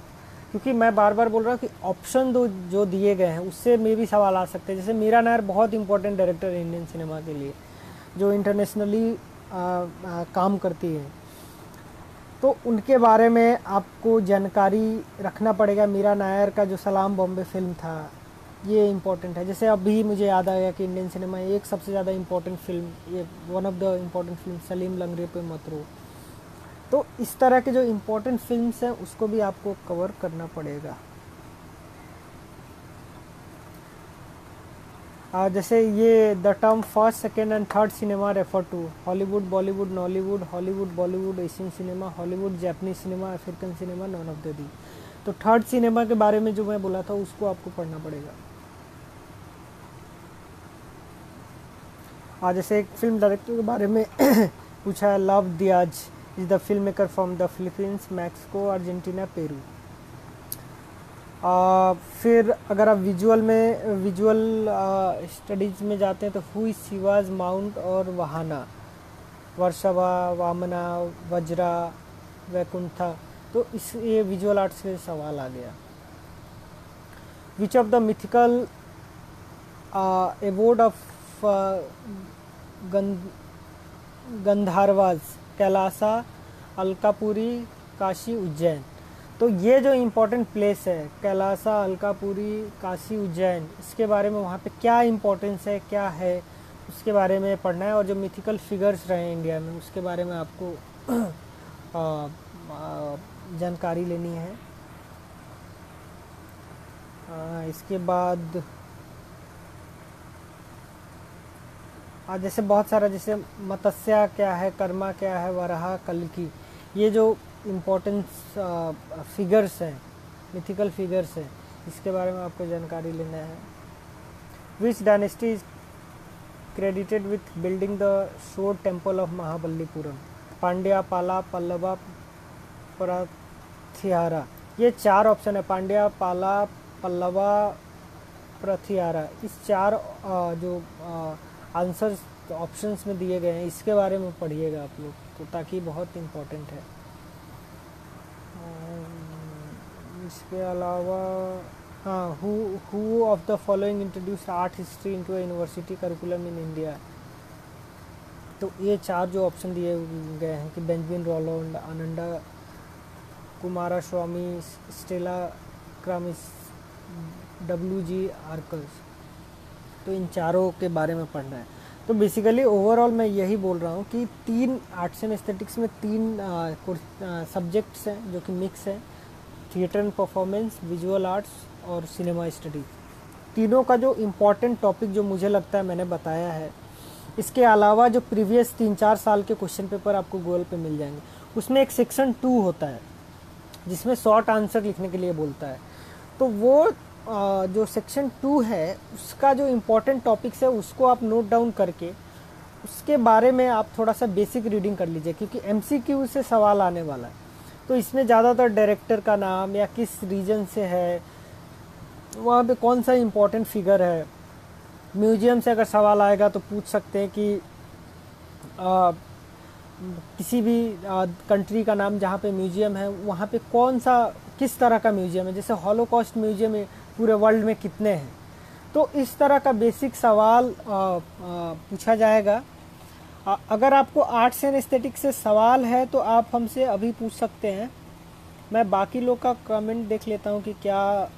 क्योंकि मैं बार बार बोल रहा हूँ कि ऑप्शन जो दिए गए हैं उससे में भी सवाल आ सकते हैं। जैसे मीरा नायर बहुत इंपॉर्टेंट डायरेक्टर है इंडियन सिनेमा के लिए, जो इंटरनेशनली काम करती है, तो उनके बारे में आपको जानकारी रखना पड़ेगा। मीरा नायर का जो सलाम बॉम्बे फिल्म था ये इम्पोर्टेंट है। जैसे अभी मुझे याद आ गया कि इंडियन सिनेमा एक सबसे ज़्यादा इम्पोर्टेंट फिल्म, ये one of the important film Salim Langde Pe Mat रो। तो इस तरह के जो इम्पोर्टेंट फिल्म्स हैं उसको भी आपको कवर करना पड़ेगा। जैसे ये the term first, second and third cinema refer to Hollywood, Bollywood, Nollywood, Hollywood, Bollywood, Asian cinema, Hollywood, Japanese cinema, African cinema, none of the the. तो थर्ड सिनेमा के बारे में जो मैं बोला था उसको आपको पढ़ना पड़ेगा। जैसे एक फिल्म डायरेक्टर के बारे में पूछा है, Lav Diaz is the filmmaker from the Philippines, Mexico, Argentina, Peru. फिर अगर आप विजुअल स्टडीज़ में जाते हैं तो हु इज शिवाज माउंट और वाहना, वर्षभा, वामना, वज्रा, वैकुंठा। तो इस ये विजुअल आर्ट्स से सवाल आ गया। विच of the mythical award of Gandharvas, Kailasa, Alkapuri, Kashi, Ujjain. तो ये जो इम्पोर्टेंट प्लेस है कैलासा, अलकापुरी, काशी, उज्जैन, इसके बारे में वहाँ पे क्या इम्पोर्टेंस है, क्या है, उसके बारे में पढ़ना है। और जो मिथिकल फिगर्स रहे इंडिया में उसके बारे में आपको जानकारी लेनी है। इसके बाद जैसे बहुत सारा, जैसे मत्स्या क्या है, कर्मा क्या है, वराह, कल्की, ये जो इम्पोर्टेंट फिगर्स हैं, मिथिकल फिगर्स हैं, इसके बारे में आपको जानकारी लेना है। विच dynasty is credited with building the shore temple of Mahabalipuram, Pandya, पाला, पल्लवा, प्रथिहारा। ये 4 ऑप्शन है, पांड्या, पाला, पल्लवा, प्रथिहारा। इस 4 जो आंसर्स ऑप्शंस में दिए गए हैं इसके बारे में पढ़िएगा आप लोग, तो ताकि बहुत इम्पोर्टेंट है। इसके अलावा who of the following introduced art history into university curriculum in India. तो ये 4 जो ऑप्शन दिए गए हैं कि बेंजामिन रोलैंड, आनंदा कुमारा स्वामी, स्टेला क्रामिस, WG आर्कल्स। तो इन 4 के बारे में पढ़ना है। तो बेसिकली ओवरऑल मैं यही बोल रहा हूँ कि 3 आर्ट्स एंड एस्थेटिक्स में 3 सब्जेक्ट्स हैं जो कि मिक्स है, theatre and performance, visual arts और सिनेमा स्टडीज। तीनों का जो इम्पोर्टेंट टॉपिक जो मुझे लगता है मैंने बताया है। इसके अलावा जो प्रीवियस 3-4 साल के क्वेश्चन पेपर आपको गूगल पे मिल जाएंगे, उसमें एक सेक्शन 2 होता है जिसमें शॉर्ट आंसर लिखने के लिए बोलता है। तो वो जो सेक्शन 2 है उसका जो इम्पोर्टेंट टॉपिक्स है उसको आप नोट डाउन करके उसके बारे में आप थोड़ा सा बेसिक रीडिंग कर लीजिए, क्योंकि MCQ से सवाल आने वाला है। तो इसमें ज़्यादातर डायरेक्टर का नाम या किस रीजन से है, वहाँ पे कौन सा इम्पोर्टेंट फिगर है। म्यूजियम से अगर सवाल आएगा तो पूछ सकते हैं कि किसी भी कंट्री का नाम जहाँ पे म्यूजियम है, वहाँ पे कौन सा किस तरह का म्यूजियम है, जैसे हॉलोकॉस्ट म्यूजियम है पूरे वर्ल्ड में कितने हैं। तो इस तरह का बेसिक सवाल पूछा जाएगा। अगर आपको आर्ट्स एंड एस्थेटिक्स से सवाल है तो आप हमसे अभी पूछ सकते हैं। मैं बाकी लोग का कमेंट देख लेता हूँ कि क्या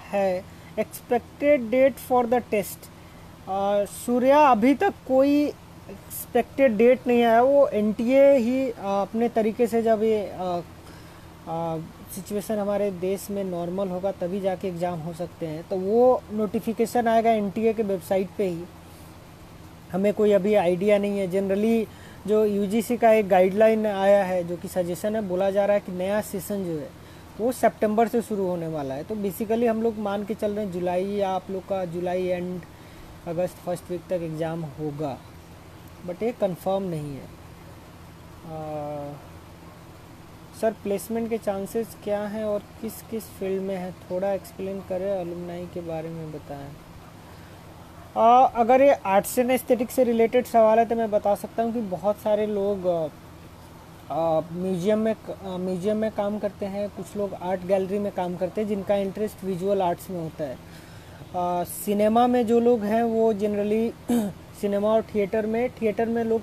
है। Expected date for the test, Surya अभी तक कोई एक्सपेक्टेड डेट नहीं आया। वो एनटीए ही अपने तरीके से जब ये सिचुएशन हमारे देश में नॉर्मल होगा तभी जाके एग्ज़ाम हो सकते हैं, तो वो नोटिफिकेशन आएगा एनटीए के वेबसाइट पे ही। हमें कोई अभी आइडिया नहीं है। जनरली जो यूजीसी का एक गाइडलाइन आया है, जो कि सजेशन है, बोला जा रहा है कि नया सेशन जो है वो सितंबर से शुरू होने वाला है। तो बेसिकली हम लोग मान के चल रहे हैं जुलाई, या आप लोग का जुलाई एंड अगस्त फर्स्ट वीक तक एग्ज़ाम होगा, बट ये कंफर्म नहीं है। सर प्लेसमेंट के चांसेस क्या हैं और किस किस फील्ड में है, थोड़ा एक्सप्लेन करें, अलुमनाई के बारे में बताएं। अगर ये आर्ट्स एंड एस्थेटिक्स से रिलेटेड सवाल है तो मैं बता सकता हूँ कि बहुत सारे लोग म्यूजियम में काम करते हैं, कुछ लोग आर्ट गैलरी में काम करते हैं जिनका इंटरेस्ट विजुअल आर्ट्स में होता है। सिनेमा में जो लोग हैं वो जनरली सिनेमा और थिएटर में लोग,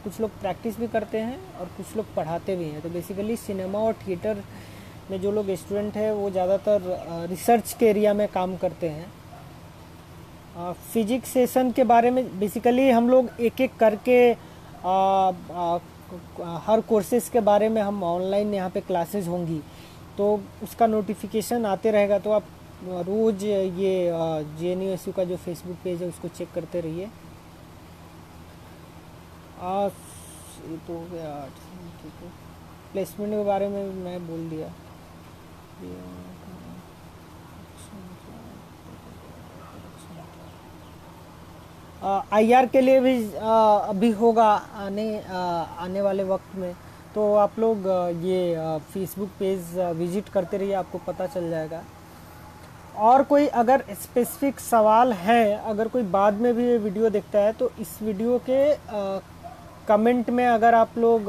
कुछ लोग प्रैक्टिस भी करते हैं और कुछ लोग पढ़ाते भी हैं। तो बेसिकली सिनेमा और थिएटर में जो लोग स्टूडेंट हैं वो ज़्यादातर रिसर्च के एरिया में काम करते हैं। फिजिक्स सेशन के बारे में बेसिकली हम लोग एक एक करके हर कोर्सेज़ के बारे में हम ऑनलाइन यहाँ पे क्लासेस होंगी, तो उसका नोटिफिकेशन आते रहेगा। तो आप रोज़ ये JNU का जो फेसबुक पेज है उसको चेक करते रहिए। ये तो हो गया। ठीक है, प्लेसमेंट के बारे में मैं बोल दिया। IR के लिए भी अभी होगा आने वाले वक्त में। तो आप लोग ये फेसबुक पेज विजिट करते रहिए, आपको पता चल जाएगा। और कोई अगर स्पेसिफिक सवाल है, अगर कोई बाद में भी ये वीडियो देखता है तो इस वीडियो के कमेंट में अगर आप लोग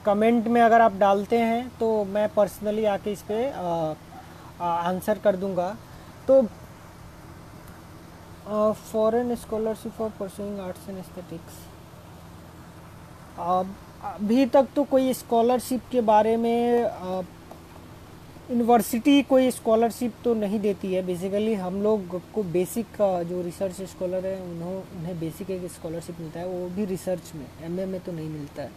कमेंट में अगर आप डालते हैं तो मैं पर्सनली आके इस पर आंसर कर दूंगा। तो foreign scholarship for pursuing arts and aesthetics, अभी तक तो कोई स्कॉलरशिप के बारे में यूनिवर्सिटी कोई स्कॉलरशिप तो नहीं देती है। बेसिकली हम लोग को बेसिक जो रिसर्च स्कॉलर है उन्हें बेसिक एक स्कॉलरशिप मिलता है, वो भी रिसर्च में, एमए में तो नहीं मिलता है।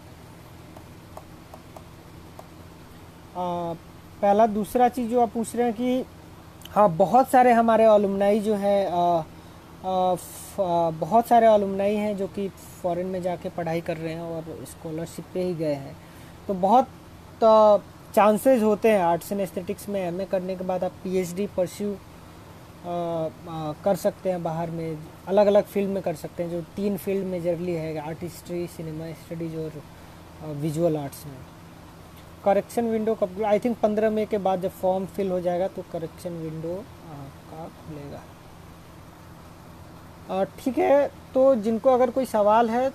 पहला। दूसरा चीज़ जो आप पूछ रहे हैं कि हाँ, बहुत सारे हमारे अलुमनाई जो है बहुत सारे अलुमनाई हैं जो कि फॉरेन में जाके पढ़ाई कर रहे हैं और स्कॉलरशिप पे ही गए हैं। तो बहुत चांसेस होते हैं आर्ट्स एंड एस्थेटिक्स में एमए करने के बाद आप PhD परस्यू कर सकते हैं बाहर में, अलग अलग फील्ड में कर सकते हैं। जो 3 फील्ड मेजरली है, आर्ट हिस्ट्री, सिनेमा स्टडीज और विजुअल आर्ट्स में। करेक्शन विंडो कब, आई थिंक 15 मई के बाद जब फॉर्म फिल हो जाएगा तो करेक्शन विंडो का खुलेगा। ठीक है, तो जिनको अगर कोई सवाल है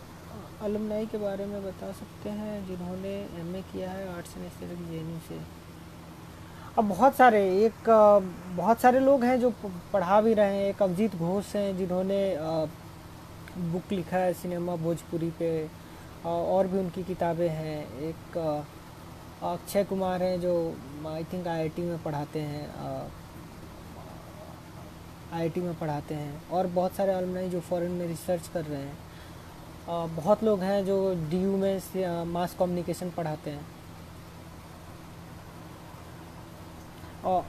अलुमनाई के बारे में बता सकते हैं जिन्होंने एमए किया है आर्ट्स एंड एस्थेटिक्स JNU से। अब बहुत सारे लोग हैं जो पढ़ा भी रहे हैं। एक अभिजीत घोष हैं जिन्होंने बुक लिखा है सिनेमा भोजपुरी पे, और भी उनकी किताबें हैं। एक अक्षय कुमार हैं जो आई थिंक IIT में पढ़ाते हैं, और बहुत सारे अलुमनाई जो फॉरेन में रिसर्च कर रहे हैं। बहुत लोग हैं जो DU में मास कम्युनिकेशन पढ़ाते हैं।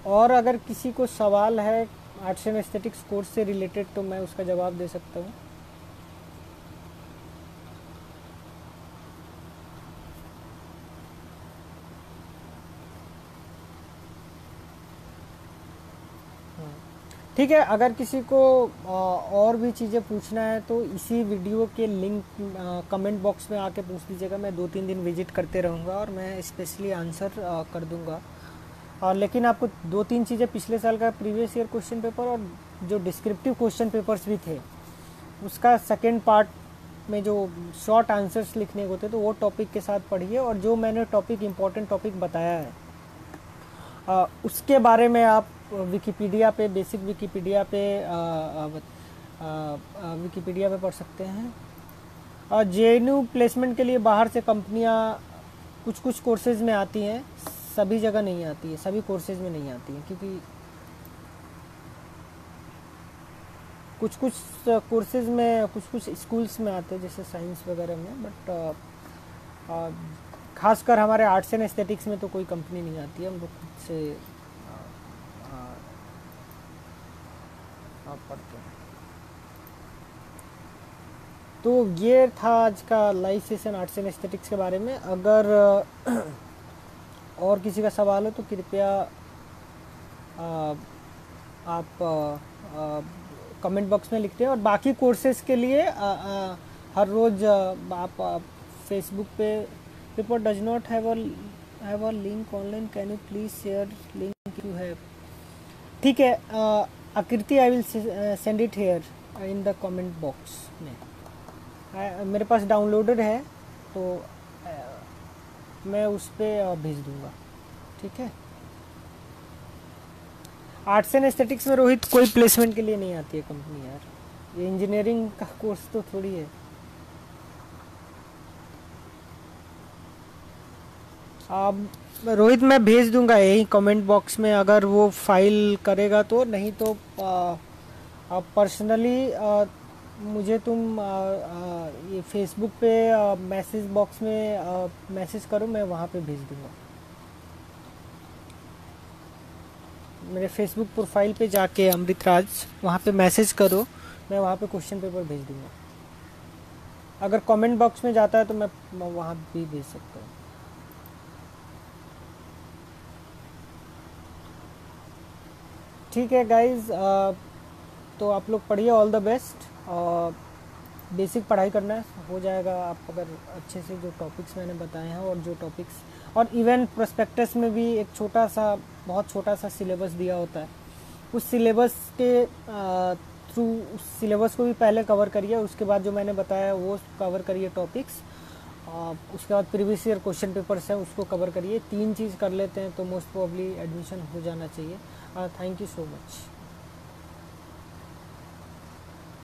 और अगर किसी को सवाल है आर्ट्स एंड एस्थेटिक्स कोर्स से रिलेटेड तो मैं उसका जवाब दे सकता हूँ। ठीक है, अगर किसी को और भी चीज़ें पूछना है तो इसी वीडियो के लिंक कमेंट बॉक्स में आके पूछ लीजिएगा। मैं 2-3 दिन विजिट करते रहूँगा और मैं स्पेशली आंसर कर दूँगा। और लेकिन आपको 2-3 चीज़ें, पिछले साल का प्रीवियस ईयर क्वेश्चन पेपर और जो डिस्क्रिप्टिव क्वेश्चन पेपर्स भी थे उसका सेकेंड पार्ट में जो शॉर्ट आंसर्स लिखने को होते तो वो टॉपिक के साथ पढ़िए, और जो मैंने टॉपिक इम्पोर्टेंट टॉपिक बताया है उसके बारे में आप विकिपीडिया पे, बेसिक विकिपीडिया पे विकिपीडिया पे पढ़ सकते हैं। और JNU प्लेसमेंट के लिए बाहर से कंपनियां कुछ कुछ कोर्सेज में आती हैं, सभी जगह नहीं आती है, सभी कोर्सेज में नहीं आती हैं, क्योंकि कुछ कुछ कोर्सेज में, कुछ कुछ स्कूल्स में आते हैं जैसे साइंस वगैरह में, बट खासकर हमारे आर्ट्स एंड एस्थेटिक्स में तो कोई कंपनी नहीं आती है, हम लोग खुद से पढ़ते हैं। तो ये था आज का live session arts and aesthetics के बारे में। अगर और किसी का सवाल हो तो कृपया आप कमेंट बॉक्स में लिखते हैं। और बाकी कोर्सेज के लिए हर रोज़ आप फेसबुक पे paper does not have a link online, can you please share link you have. ठीक है आकृति, I will send it here in the comment box में। मेरे पास डाउनलोडेड है तो मैं उस पर भेज दूंगा। ठीक है। आर्ट्स एंड एस्थेटिक्स में रोहित कोई प्लेसमेंट के लिए नहीं आती है कंपनी यार, ये इंजीनियरिंग का कोर्स तो थोड़ी है। रोहित मैं भेज दूंगा यही कमेंट बॉक्स में, अगर वो फाइल करेगा तो, नहीं तो पर्सनली मुझे तुम ये फेसबुक पे मैसेज बॉक्स में मैसेज करो, मैं वहाँ पे भेज दूंगा। मेरे फेसबुक प्रोफाइल पे जाके अमृतराज वहाँ पे मैसेज करो, मैं वहाँ पे क्वेश्चन पेपर भेज दूंगा। अगर कमेंट बॉक्स में जाता है तो मैं वहाँ भी भेज सकता हूँ। ठीक है गाइज, तो आप लोग पढ़िए, ऑल द बेस्ट। बेसिक पढ़ाई करना है, हो जाएगा आप अगर अच्छे से जो टॉपिक्स मैंने बताए हैं, और जो टॉपिक्स, और इवन प्रोस्पेक्टस में भी एक छोटा सा, बहुत छोटा सा सिलेबस दिया होता है, उस सिलेबस के थ्रू उस सिलेबस को भी पहले कवर करिए, उसके बाद जो मैंने बताया वो कवर करिए टॉपिक्स, उसके बाद प्रीवियस ईयर क्वेश्चन पेपर्स है उसको कवर करिए। 3 चीज़ कर लेते हैं तो मोस्ट प्रोबेबली एडमिशन हो जाना चाहिए। Thank you so much.